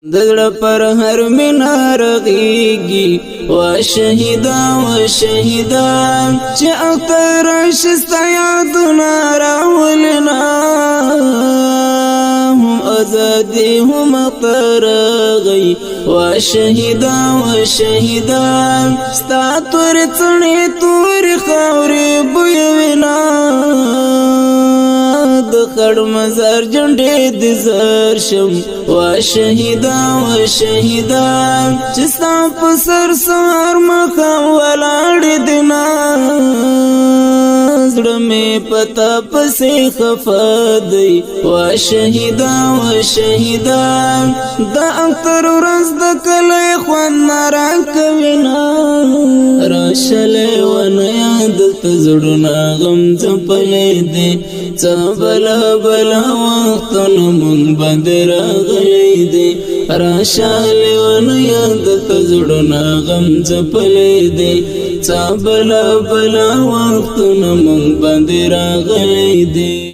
دزړه پر هر منار غيږي وا شهیدا چې اختر شستا یادونه راولنا هم ازادي هم اختر غي وا شهیدا ستا تور څنې تور خاورې بویوینا د خړ مزار جنډې د زر شم وا شهیدا چې ستا په سر سهار مخه ولاړ دینا زړه مې پتا پسې خفه دی وا شهیدا د اختر ورځ د کلی خوند راکوینا راشلې ونه یاد ته زړونه غم ځپلې دی څه بلا وختونه مونږ باندې راغلی دی راشلې ونه یاد ته زړونه غم ځپلې دی څه بلا وختونه مونږ باندې راغلی دی